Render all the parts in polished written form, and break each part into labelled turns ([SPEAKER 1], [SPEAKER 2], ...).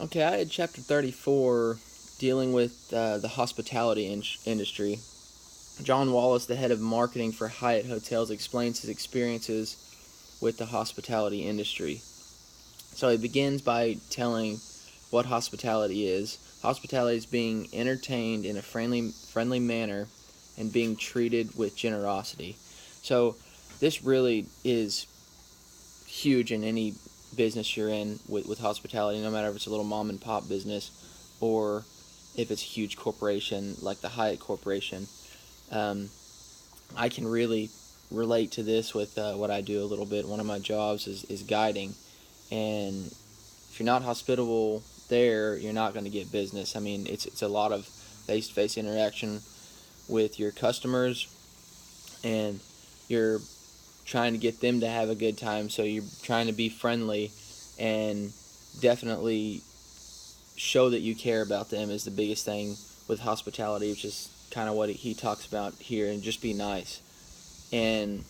[SPEAKER 1] Okay, I had chapter 34 dealing with the hospitality industry. John Wallace, the head of marketing for Hyatt Hotels, explains his experiences with the hospitality industry. So he begins by telling what hospitality is. Hospitality is being entertained in a friendly manner and being treated with generosity. So this really is huge in any business you're in with hospitality, no matter if it's a little mom and pop business or if it's a huge corporation like the Hyatt Corporation. Um, I can really relate to this with what I do a little bit. One of my jobs is guiding, and if you're not hospitable there, you're not going to get business. I mean, it's a lot of face-to-face interaction with your customers, and you're trying to get them to have a good time. So you're trying to be friendly and definitely show that you care about them is the biggest thing with hospitality, which is kind of what he talks about here, and just be nice. And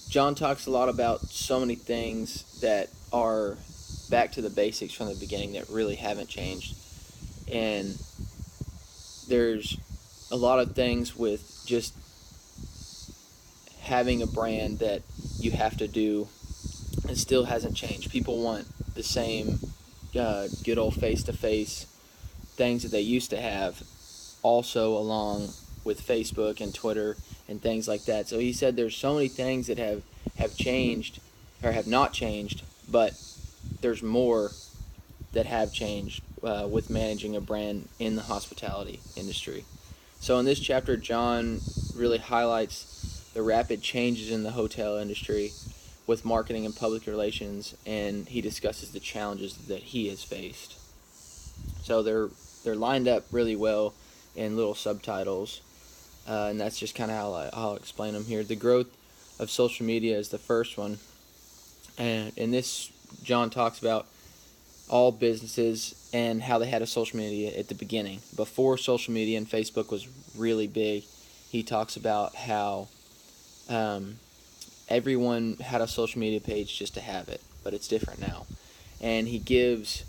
[SPEAKER 1] John talks a lot about so many things that are back to the basics from the beginning that really haven't changed. And there's a lot of things with just having a brand that you have to do and still hasn't changed. People want the same good old face-to-face things that they used to have also along with Facebook and Twitter and things like that. So he said there's so many things that have changed or have not changed, but there's more that have changed with managing a brand in the hospitality industry. So in this chapter, John really highlights the rapid changes in the hotel industry with marketing and public relations, and he discusses the challenges that he has faced. So they're lined up really well in little subtitles, and that's just kind of how I'll explain them here. The growth of social media is the first one, and in this, John talks about all businesses and how they had a social media at the beginning. Before social media and Facebook was really big, he talks about how um, everyone had a social media page just to have it, but it's different now. And he gives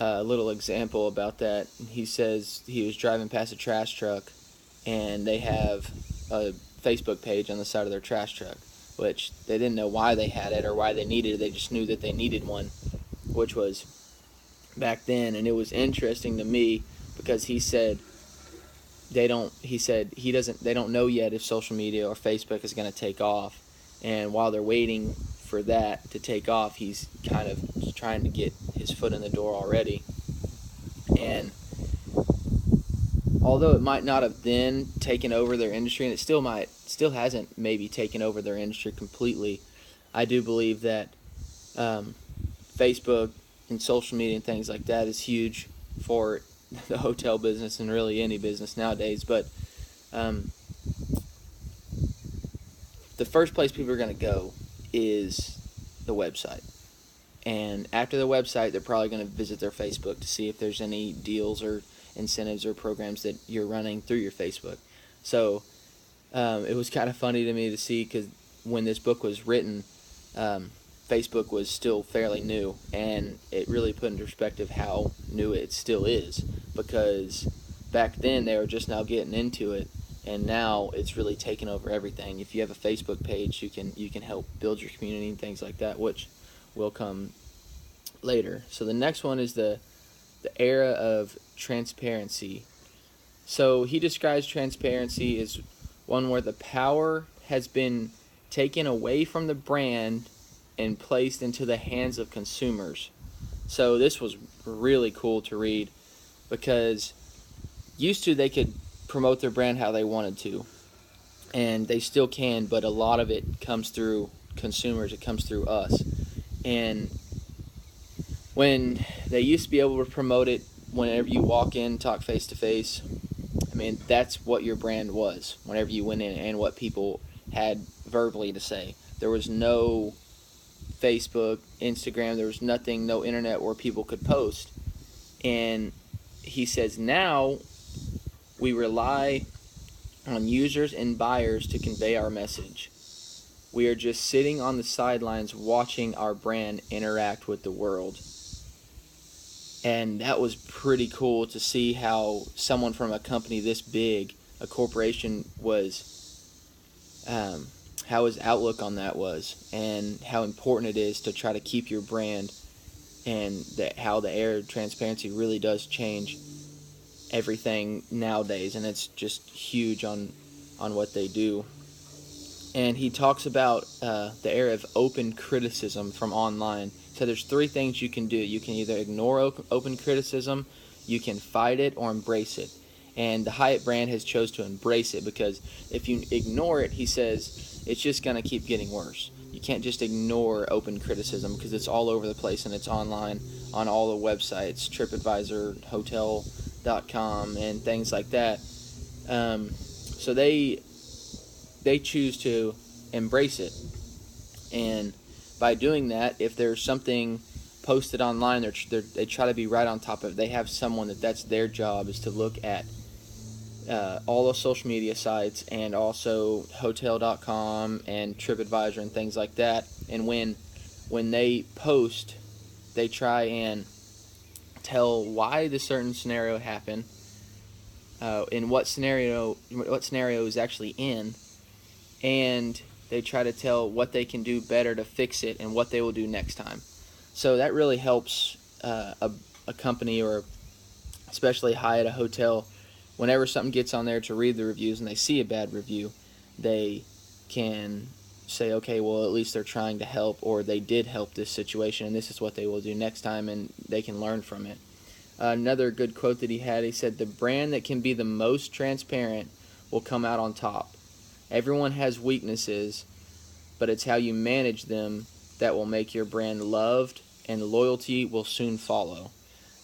[SPEAKER 1] a little example about that. He says he was driving past a trash truck, and they have a Facebook page on the side of their trash truck, which they didn't know why they had it or why they needed it. They just knew that they needed one, which was back then. And it was interesting to me because he said he doesn't they don't know yet if social media or Facebook is going to take off, and while they're waiting for that to take off, he's kind of trying to get his foot in the door already. And although it might not have then taken over their industry, and it still hasn't maybe taken over their industry completely, I do believe that um, Facebook and social media and things like that is huge for the hotel business and really any business nowadays. But um, the first place people are going to go is the website. And after the website, they're probably going to visit their Facebook to see if there's any deals or incentives or programs that you're running through your Facebook. So it was kind of funny to me to see because when this book was written, um, Facebook was still fairly new, and it really put into perspective how new it still is. Because back then they were just now getting into it, and now it's really taken over everything. If you have a Facebook page, you can help build your community and things like that, which will come later. So the next one is the era of transparency. So he describes transparency as one where the power has been taken away from the brand and placed into the hands of consumers. So this was really cool to read because used to they could promote their brand how they wanted to, and they still can, but a lot of it comes through consumers, it comes through us. And when they used to be able to promote it whenever you walk in, talk face to face, I mean, that's what your brand was whenever you went in and what people had verbally to say. There was no Facebook, Instagram, there was nothing, no internet where people could post. And he says now we rely on users and buyers to convey our message. We are just sitting on the sidelines watching our brand interact with the world. And that was pretty cool to see how someone from a company this big, a corporation, how his outlook on that was, and how important it is to try to keep your brand, and that how the air transparency really does change everything nowadays, and it's just huge on what they do. And he talks about the era of open criticism from online. So there's three things you can do. You can either ignore open criticism, you can fight it, or embrace it. And the Hyatt brand has chose to embrace it, because if you ignore it, he says, it's just going to keep getting worse. You can't just ignore open criticism, because it's all over the place and it's online on all the websites, TripAdvisor, Hotel.com, and things like that. So they choose to embrace it. And by doing that, if there's something posted online, they try to be right on top of it. They have someone that's their job is to look at all the social media sites, and also Hotel.com and TripAdvisor and things like that. And when they post, they try and tell why the certain scenario happened, in what scenario is actually in, and they try to tell what they can do better to fix it and what they will do next time. So that really helps a company, or especially Hyatt, a hotel, whenever something gets on there, to read the reviews and they see a bad review, they can say, okay, well, at least they're trying to help, or they did help this situation, and this is what they will do next time, and they can learn from it. Another good quote that he had, he said, the brand that can be the most transparent will come out on top. Everyone has weaknesses, but it's how you manage them that will make your brand loved, and loyalty will soon follow.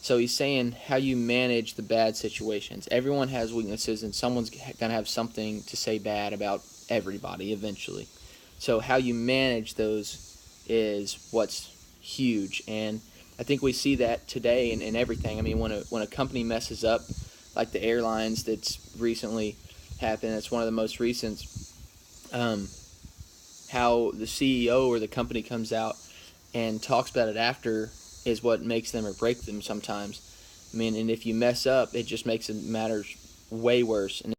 [SPEAKER 1] So he's saying how you manage the bad situations. Everyone has weaknesses, and someone's going to have something to say bad about everybody eventually. So how you manage those is what's huge. And I think we see that today in everything. I mean, when a company messes up, like the airlines that's recently happened, it's one of the most recent, how the CEO or the company comes out and talks about it after is what makes them or break them sometimes. I mean, and if you mess up, it just makes it matters way worse. And